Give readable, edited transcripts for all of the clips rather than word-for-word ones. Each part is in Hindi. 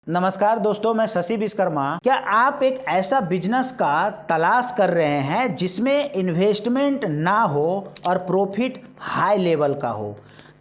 नमस्कार दोस्तों, मैं शशि विश्वकर्मा। क्या आप एक ऐसा बिजनेस का तलाश कर रहे हैं जिसमें इन्वेस्टमेंट ना हो और प्रॉफिट हाई लेवल का हो?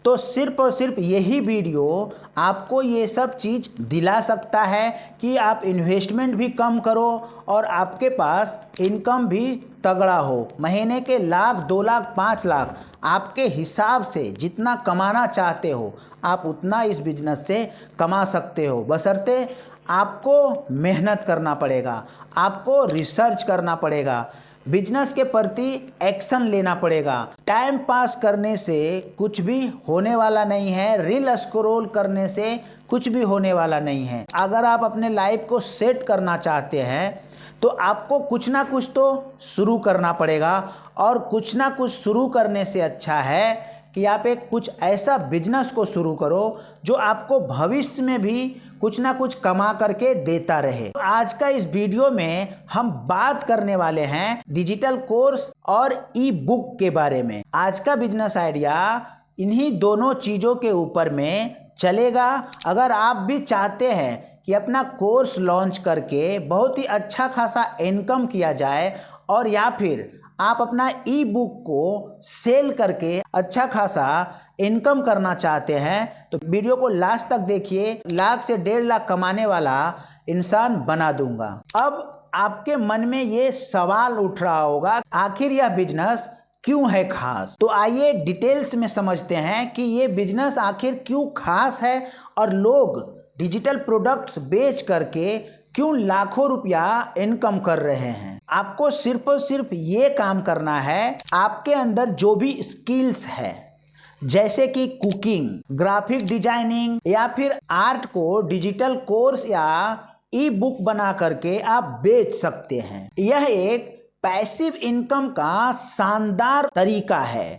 तो सिर्फ और सिर्फ यही वीडियो आपको ये सब चीज़ दिला सकता है कि आप इन्वेस्टमेंट भी कम करो और आपके पास इनकम भी तगड़ा हो। महीने के लाख, 2 लाख, 5 लाख आपके हिसाब से जितना कमाना चाहते हो आप उतना इस बिजनेस से कमा सकते हो, बशर्ते आपको मेहनत करना पड़ेगा, आपको रिसर्च करना पड़ेगा, बिजनेस के प्रति एक्शन लेना पड़ेगा। टाइम पास करने से कुछ भी होने वाला नहीं है, रील स्क्रॉल करने से कुछ भी होने वाला नहीं है। अगर आप अपने लाइफ को सेट करना चाहते हैं तो आपको कुछ ना कुछ तो शुरू करना पड़ेगा, और कुछ ना कुछ शुरू करने से अच्छा है कि आप एक कुछ ऐसा बिजनेस को शुरू करो जो आपको भविष्य में भी कुछ ना कुछ कमा करके देता रहे। आज का इस वीडियो में हम बात करने वाले हैं डिजिटल कोर्स और ई बुक के बारे में। आज का बिजनेस आइडिया इन्हीं दोनों चीज़ों के ऊपर में चलेगा। अगर आप भी चाहते हैं कि अपना कोर्स लॉन्च करके बहुत ही अच्छा खासा इनकम किया जाए, और या फिर आप अपना ई बुक को सेल करके अच्छा खासा इनकम करना चाहते हैं, तो वीडियो को लास्ट तक देखिए। लाख से 1.5 लाख कमाने वाला इंसान बना दूंगा। अब आपके मन में ये सवाल उठ रहा होगा, आखिर यह बिजनेस क्यों है खास? तो आइए डिटेल्स में समझते हैं कि ये बिजनेस आखिर क्यों खास है और लोग डिजिटल प्रोडक्ट्स बेच करके क्यों लाखों रुपया इनकम कर रहे हैं। आपको सिर्फ और सिर्फ ये काम करना है, आपके अंदर जो भी स्किल्स है जैसे कि कुकिंग, ग्राफिक डिजाइनिंग या फिर आर्ट को डिजिटल कोर्स या ई बुक बना करके आप बेच सकते हैं। यह एक पैसिव इनकम का शानदार तरीका है।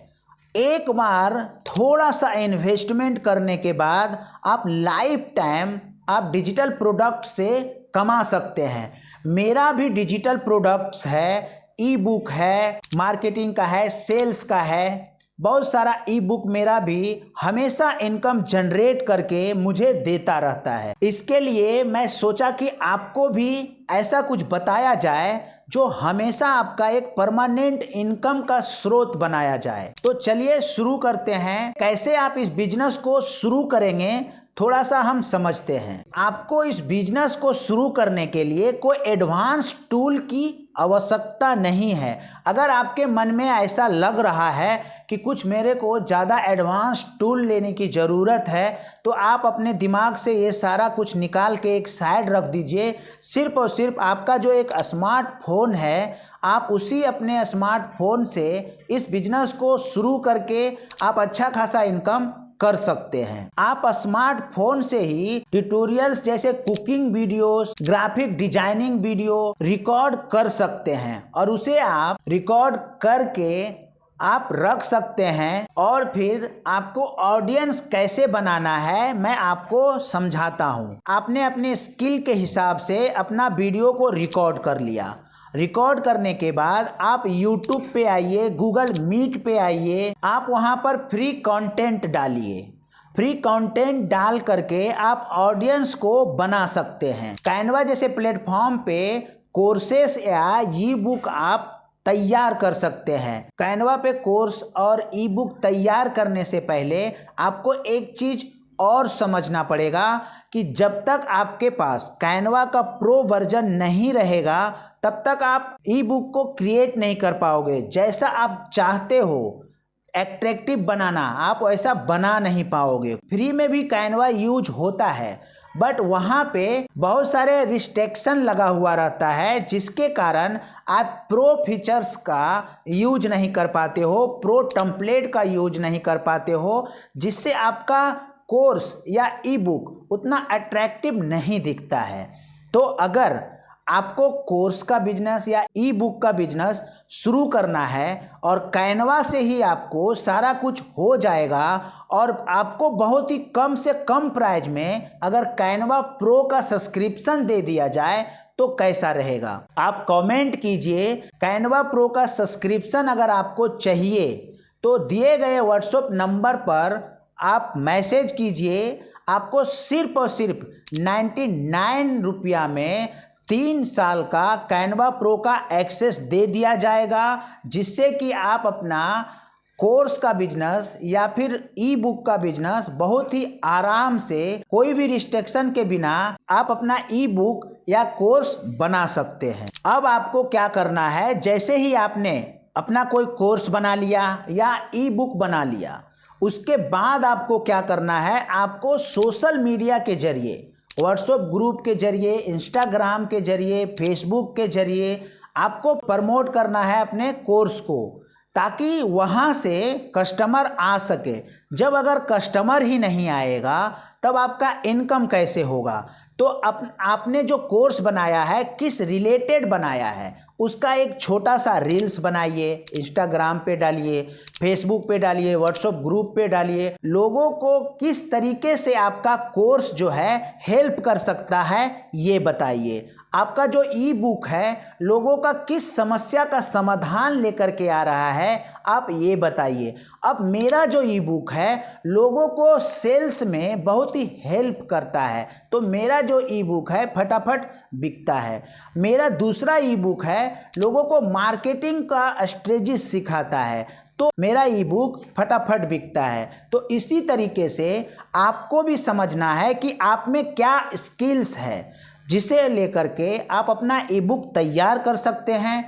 एक बार थोड़ा सा इन्वेस्टमेंट करने के बाद आप लाइफ टाइम आप डिजिटल प्रोडक्ट से कमा सकते हैं। मेरा भी डिजिटल प्रोडक्ट्स है, ई बुक है, मार्केटिंग का है, सेल्स का है, बहुत सारा ई बुक मेरा भी हमेशा इनकम जनरेट करके मुझे देता रहता है। इसके लिए मैं सोचा कि आपको भी ऐसा कुछ बताया जाए जो हमेशा आपका एक परमानेंट इनकम का स्रोत बनाया जाए। तो चलिए शुरू करते हैं। कैसे आप इस बिजनेस को शुरू करेंगे थोड़ा सा हम समझते हैं। आपको इस बिजनेस को शुरू करने के लिए कोई एडवांस टूल की आवश्यकता नहीं है। अगर आपके मन में ऐसा लग रहा है कि कुछ मेरे को ज़्यादा एडवांस टूल लेने की ज़रूरत है, तो आप अपने दिमाग से ये सारा कुछ निकाल के एक साइड रख दीजिए। सिर्फ और सिर्फ आपका जो एक स्मार्टफोन है, आप उसी अपने स्मार्टफोन से इस बिजनेस को शुरू करके आप अच्छा खासा इनकम कर सकते हैं। आप स्मार्टफोन से ही ट्यूटोरियल्स जैसे cooking videos, graphic designing video record कर सकते हैं, और उसे आप रिकॉर्ड करके आप रख सकते हैं। और फिर आपको ऑडियंस कैसे बनाना है मैं आपको समझाता हूँ। आपने अपने स्किल के हिसाब से अपना वीडियो को रिकॉर्ड कर लिया। रिकॉर्ड करने के बाद आप YouTube पे आइए, गूगल मीट पे आइए, आप वहाँ पर फ्री कंटेंट डालिए। फ्री कंटेंट डाल करके आप ऑडियंस को बना सकते हैं। कैनवा जैसे प्लेटफॉर्म पे कोर्सेस या ई बुक आप तैयार कर सकते हैं। कैनवा पे कोर्स और ई बुक तैयार करने से पहले आपको एक चीज़ और समझना पड़ेगा कि जब तक आपके पास कैनवा का प्रो वर्जन नहीं रहेगा तब तक आप ई बुक को क्रिएट नहीं कर पाओगे। जैसा आप चाहते हो एट्रैक्टिव बनाना, आप वैसा बना नहीं पाओगे। फ्री में भी कैनवा यूज होता है, बट वहाँ पे बहुत सारे रिस्ट्रिक्शन लगा हुआ रहता है, जिसके कारण आप प्रो फीचर्स का यूज नहीं कर पाते हो, प्रो टेम्पलेट का यूज नहीं कर पाते हो, जिससे आपका कोर्स या ई बुक उतना अट्रैक्टिव नहीं दिखता है। तो अगर आपको कोर्स का बिजनेस या ई बुक का बिजनेस शुरू करना है और कैनवा से ही आपको सारा कुछ हो जाएगा, और आपको बहुत ही कम से कम प्राइस में अगर कैनवा प्रो का सब्सक्रिप्शन दे दिया जाए तो कैसा रहेगा? आप कमेंट कीजिए। कैनवा प्रो का सब्सक्रिप्शन अगर आपको चाहिए तो दिए गए व्हाट्सएप नंबर पर आप मैसेज कीजिए, आपको सिर्फ और सिर्फ 99 रुपया में 3 साल का कैनवा प्रो का एक्सेस दे दिया जाएगा, जिससे कि आप अपना कोर्स का बिजनेस या फिर ई बुक का बिजनेस बहुत ही आराम से कोई भी रिस्ट्रिक्शन के बिना आप अपना ई बुक या कोर्स बना सकते हैं। अब आपको क्या करना है, जैसे ही आपने अपना कोई कोर्स बना लिया या ई बुक बना लिया, उसके बाद आपको क्या करना है, आपको सोशल मीडिया के जरिए, व्हाट्सएप ग्रुप के जरिए, इंस्टाग्राम के जरिए, फेसबुक के जरिए आपको प्रमोट करना है अपने कोर्स को, ताकि वहाँ से कस्टमर आ सके। जब अगर कस्टमर ही नहीं आएगा तब आपका इनकम कैसे होगा। तो आपने जो कोर्स बनाया है किस रिलेटेड बनाया है, उसका एक छोटा सा रील्स बनाइए, इंस्टाग्राम पे डालिए, फेसबुक पे डालिए, व्हाट्सएप ग्रुप पे डालिए। लोगों को किस तरीके से आपका कोर्स जो है हेल्प कर सकता है ये बताइए। आपका जो ई बुक है लोगों का किस समस्या का समाधान लेकर के आ रहा है, आप ये बताइए। अब मेरा जो ई बुक है लोगों को सेल्स में बहुत ही हेल्प करता है, तो मेरा जो ई बुक है फटाफट बिकता है। मेरा दूसरा ई बुक है लोगों को मार्केटिंग का स्ट्रेटजी सिखाता है, तो मेरा ई बुक फटाफट बिकता है। तो इसी तरीके से आपको भी समझना है कि आप में क्या स्किल्स है, जिसे लेकर के आप अपना ई बुक तैयार कर सकते हैं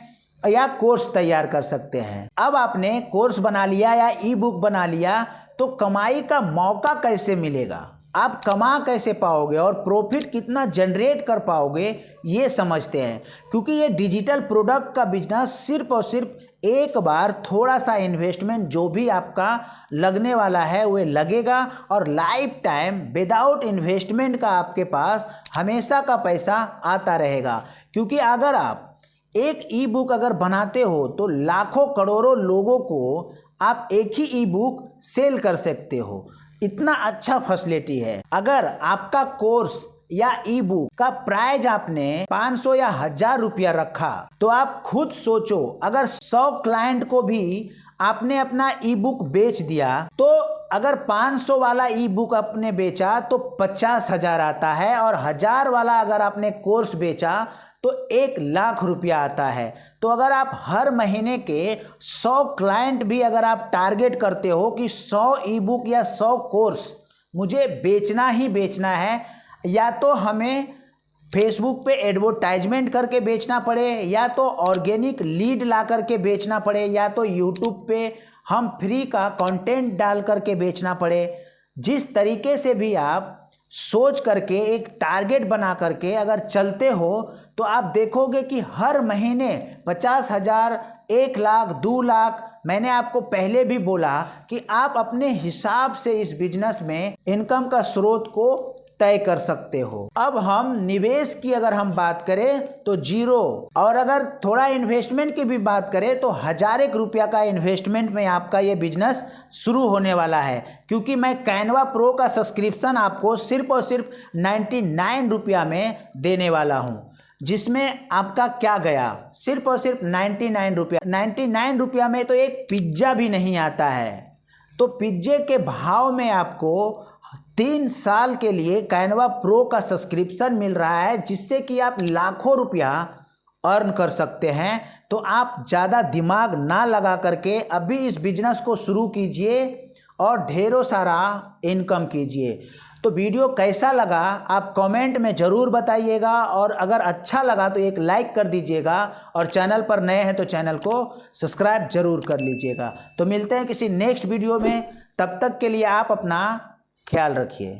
या कोर्स तैयार कर सकते हैं। अब आपने कोर्स बना लिया या ई बुक बना लिया, तो कमाई का मौका कैसे मिलेगा, आप कमा कैसे पाओगे और प्रॉफिट कितना जनरेट कर पाओगे, ये समझते हैं। क्योंकि ये डिजिटल प्रोडक्ट का बिजनेस सिर्फ और सिर्फ एक बार थोड़ा सा इन्वेस्टमेंट जो भी आपका लगने वाला है वो लगेगा, और लाइफ टाइम विदाउट इन्वेस्टमेंट का आपके पास हमेशा का पैसा आता रहेगा। क्योंकि अगर आप एक ई बुक अगर बनाते हो तो लाखों करोड़ों लोगों को आप एक ही ई बुक सेल कर सकते हो, इतना अच्छा फैसिलिटी है। अगर आपका कोर्स या ई बुक का प्राइस आपने 500 या 1000 रुपया रखा, तो आप खुद सोचो, अगर 100 क्लाइंट को भी आपने अपना ई बुक बेच दिया, तो अगर 500 वाला ई बुक आपने बेचा तो 50,000 आता है, और 1000 वाला अगर आपने कोर्स बेचा तो 1,00,000 रुपया आता है। तो अगर आप हर महीने के 100 क्लाइंट भी अगर आप टारगेट करते हो कि 100 ई बुक या 100 कोर्स मुझे बेचना ही बेचना है, या तो हमें फेसबुक पे एडवर्टाइजमेंट करके बेचना पड़े, या तो ऑर्गेनिक लीड ला करके बेचना पड़े, या तो यूट्यूब पे हम फ्री का कंटेंट डाल करके बेचना पड़े। जिस तरीके से भी आप सोच करके एक टारगेट बना करके अगर चलते हो, तो आप देखोगे कि हर महीने 50,000, 1,00,000, 2,00,000, मैंने आपको पहले भी बोला कि आप अपने हिसाब से इस बिजनेस में इनकम का स्रोत को तय कर सकते हो। अब हम निवेश की अगर हम बात करें तो 0, और अगर थोड़ा इन्वेस्टमेंट की भी बात करें तो 1000 रुपया का इन्वेस्टमेंट में आपका ये बिजनेस शुरू होने वाला है। क्योंकि मैं कैनवा प्रो का सब्सक्रिप्शन आपको सिर्फ और सिर्फ 99 रुपया में देने वाला हूँ, जिसमें आपका क्या गया, सिर्फ और सिर्फ 99 रुपया। 99 रुपया में तो एक पिज्ज़ा भी नहीं आता है। तो पिज्जे के भाव में आपको 3 साल के लिए कैनवा प्रो का सब्सक्रिप्शन मिल रहा है, जिससे कि आप लाखों रुपया अर्न कर सकते हैं। तो आप ज़्यादा दिमाग ना लगा करके अभी इस बिजनेस को शुरू कीजिए और ढेरों सारा इनकम कीजिए। तो वीडियो कैसा लगा आप कमेंट में ज़रूर बताइएगा, और अगर अच्छा लगा तो एक लाइक कर दीजिएगा, और चैनल पर नए हैं तो चैनल को सब्सक्राइब जरूर कर लीजिएगा। तो मिलते हैं किसी नेक्स्ट वीडियो में, तब तक के लिए आप अपना ख्याल रखिए।